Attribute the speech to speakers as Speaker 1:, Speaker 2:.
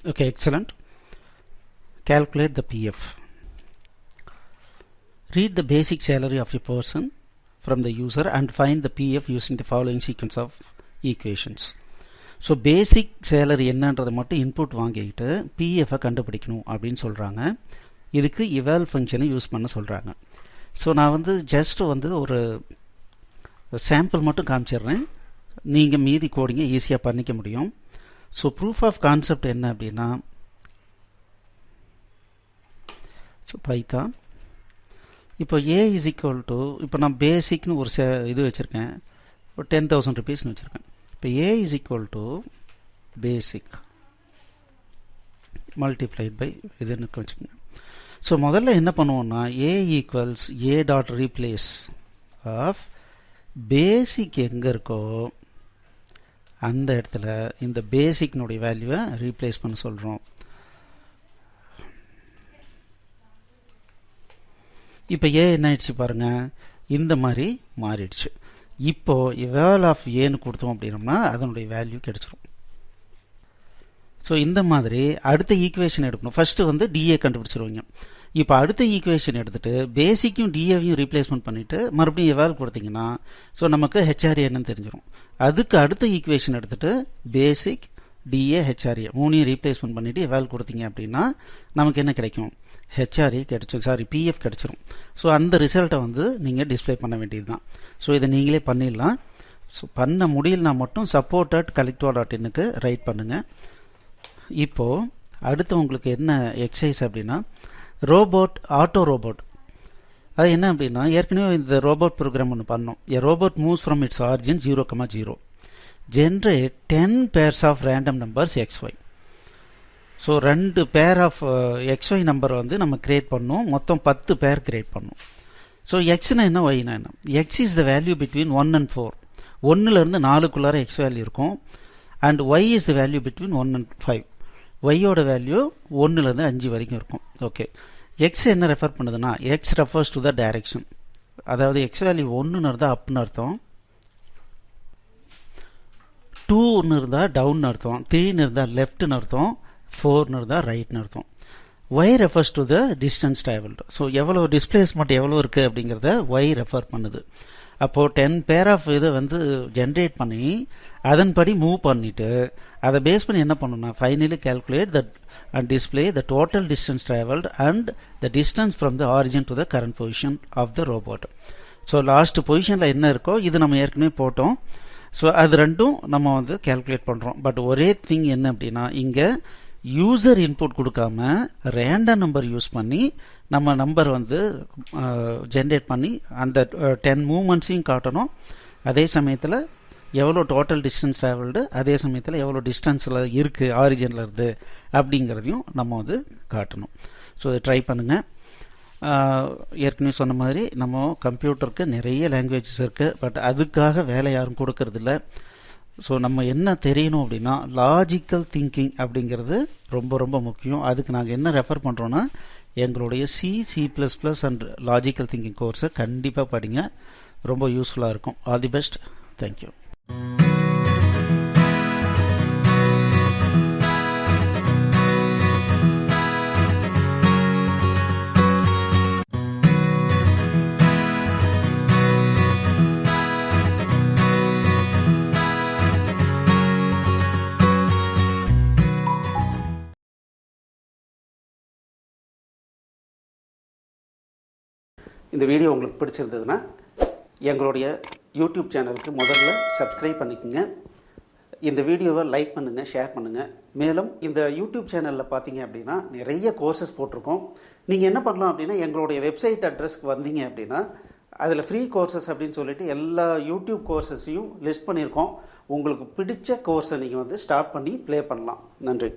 Speaker 1: Okay, excellent. Calculate the PF. Read the basic salary of a person from the user and find the PF using the following sequence of equations. So basic salary என்னன்றதை மட்டும் input வாங்கிக்கிட்டு பிஎஃப்பை கண்டுபிடிக்கணும் அப்படின்னு சொல்கிறாங்க. இதுக்கு இவால் ஃபங்க்ஷனை use பண்ண சொல்கிறாங்க. ஸோ நான் ஜஸ்ட் ஒரு சாம்பிள் மட்டும் காமிச்சிடுறேன். நீங்கள் மீதி கோடிங்க ஈஸியாக பண்ணிக்க முடியும். ஸோ ப்ரூஃப் ஆஃப் கான்செப்ட் என்ன அப்படின்னா, ஸோ பைத்தான் இப்போ ஏ இஸ் ஈக்குவல் டு, இப்போ நான் பேசிக்னு ஒரு இது வச்சுருக்கேன், ஒரு 10,000 rupeesனு வச்சுருக்கேன். இப்போ A is equal to basic multiplied by இதுன்னு வச்சுக்கோங்க. ஸோ முதல்ல என்ன பண்ணுவோம்னா, A equals A dot replace of basic எங்கே இருக்கோ அந்த இடத்துல இந்த பேசிக்னுடைய வேல்யூவை ரீப்ளேஸ் பண்ண சொல்கிறோம். இப்போ ஏ என்ன ஆயிடுச்சு பாருங்கள், இந்த மாதிரி மாறிடுச்சு. இப்போது எவால் ஆஃப் ஏன்னு கொடுத்தோம் அப்படின்னோம்னா அதனுடைய வேல்யூ கிடச்சிரும். ஸோ இந்த மாதிரி அடுத்த ஈக்குவேஷன் எடுக்கணும். ஃபஸ்ட்டு டிஏ கண்டுபிடிச்சிருவீங்க. இப்போ அடுத்த ஈக்குவேஷன் எடுத்துகிட்டு பேசிக்கும் டிஏவையும் ரீப்ளேஸ்மெண்ட் பண்ணிவிட்டு மறுபடியும் எவால் கொடுத்தீங்கன்னா ஸோ நமக்கு ஹெச்ஆர்ஏ என்னன்னு தெரிஞ்சிடும். அதுக்கு அடுத்த ஈக்குவேஷன் எடுத்துகிட்டு பேசிக் டிஏ ஹெச்ஆர்ஏ மூணையும் ரீப்ளேஸ்மெண்ட் பண்ணிவிட்டு எவால் கொடுத்தீங்க அப்படின்னா நமக்கு என்ன கிடைக்கும், ஹெச்ஆர்ஏ கிடச்சிரும், பிஎஃப் கிடச்சிரும். ஸோ அந்த ரிசல்ட்டை நீங்கள் டிஸ்பிளே பண்ண வேண்டியது தான். ஸோ இதை நீங்களே பண்ணிடலாம். ஸோ பண்ண முடியலனா மட்டும் support@collectiva.inக்கு ரைட் பண்ணுங்கள். இப்போது அடுத்து உங்களுக்கு என்ன எக்ஸசைஸ் அப்படின்னா, ஆட்டோ ரோபோட். அது என்ன அப்படின்னா, ஏற்கனவே இந்த ரோபோட் ப்ரோக்ராம் ஒன்று பண்ணோம். A robot moves from its origin 0,0 generate 10 pairs of random numbers XY. So 2 pair of XY நம்பரை நம்ம கிரியேட் பண்ணோம். மொத்தம் 10 பேர் கிரியேட் பண்ணோம். ஸோ எக்ஸ்னா என்ன, ஒய்னா என்ன. X is the value between 1 and 4. 1லேருந்து 4க்குள்ளார எக்ஸ் வேல்யூ இருக்கும். And y is the value between 1 and 5. ஒய்யோட வேல்யூ 1லேருந்து 5 வரைக்கும் இருக்கும். ஓகே, எக்ஸ் என்ன ரெஃபர் பண்ணுதுன்னா, x refers to the direction. அதாவது எக்ஸ் வேல்யூ 1ன்னு இருந்தால் அப்னு அர்த்தம், 2ன்னு இருந்தால் டவுன் அர்த்தம், 3ன்னு இருந்தால் லெஃப்ட்னு அர்த்தம், 4ன்னு இருந்தால் ரைட்னு அர்த்தம். Y refers to the distance travelled. So எவ்வளோ டிஸ்பிளேஸ்மெண்ட் எவ்வளோ இருக்குது அப்படிங்கிறத ஒய் ரெஃபர் பண்ணுது. அப்போது 10 பேர் ஆஃப் இதை ஜென்ரேட் பண்ணி அதன்படி மூவ் பண்ணிவிட்டு அதை பேஸ் பண்ணி என்ன பண்ணணும்னா, finally calculate that and display the total distance travelled and the distance from the origin to the current position of the robot. So last பொசிஷனில் என்ன இருக்கோ இது நம்ம ஏற்கனவே போட்டோம். ஸோ அது ரெண்டும் நம்ம கேல்குலேட் பண்ணுறோம். பட் ஒரே திங் என்ன அப்படின்னா, இங்கே யூசர் இன்புட் கொடுக்காம ரேண்டம் நம்பர் யூஸ் பண்ணி நம்ம நம்பர் ஜென்ரேட் பண்ணி அந்த 10 மூமெண்ட்ஸையும் காட்டணும். அதே சமயத்தில் எவ்வளோ டோட்டல் டிஸ்டன்ஸ் ட்ராவல்டு, அதே சமயத்தில் எவ்வளோ டிஸ்டன்ஸில் இருக்குது ஆரிஜினில் இருந்து அப்படிங்கிறதையும் நம்ம காட்டணும். ஸோ இதை ட்ரை பண்ணுங்கள். ஏற்கனவே சொன்ன மாதிரி நம்ம கம்ப்யூட்டருக்கு நிறைய லாங்குவேஜஸ் இருக்குது. பட் அதுக்காக வேலை யாரும் கொடுக்கறதில்ல. ஸோ நம்ம என்ன தெரியணும் அப்படின்னா, லாஜிக்கல் திங்கிங் அப்படிங்கிறது ரொம்ப ரொம்ப முக்கியம். அதுக்கு நாங்கள் என்ன ரெஃபர் பண்ணுறோன்னா, எங்களுடைய C++ அண்ட் லாஜிக்கல் திங்கிங் கோர்ஸை கண்டிப்பாக படிங்க. ரொம்ப யூஸ்ஃபுல்லாக இருக்கும். All the best. தேங்க்யூ. இந்த வீடியோ உங்களுக்கு பிடிச்சிருந்ததுன்னா எங்களுடைய யூடியூப் சேனலுக்கு முதல்ல சப்ஸ்கிரைப் பண்ணிக்கோங்க. இந்த வீடியோவை லைக் பண்ணுங்கள், ஷேர் பண்ணுங்கள். மேலும் இந்த யூடியூப் சேனலில் பார்த்தீங்க அப்படின்னா நிறைய கோர்சஸ் போட்டிருக்கோம். நீங்கள் என்ன பண்ணலாம் அப்படின்னா, எங்களுடைய வெப்சைட் அட்ரஸ்க்கு வந்தீங்க அப்படின்னா அதில் ஃப்ரீ கோர்சஸ் அப்படின்னு சொல்லிட்டு எல்லா யூடியூப் கோர்சஸையும் லிஸ்ட் பண்ணியிருக்கோம். உங்களுக்கு பிடிச்ச கோர்ஸை நீங்கள் ஸ்டார்ட் பண்ணி ப்ளே பண்ணலாம். நன்றி.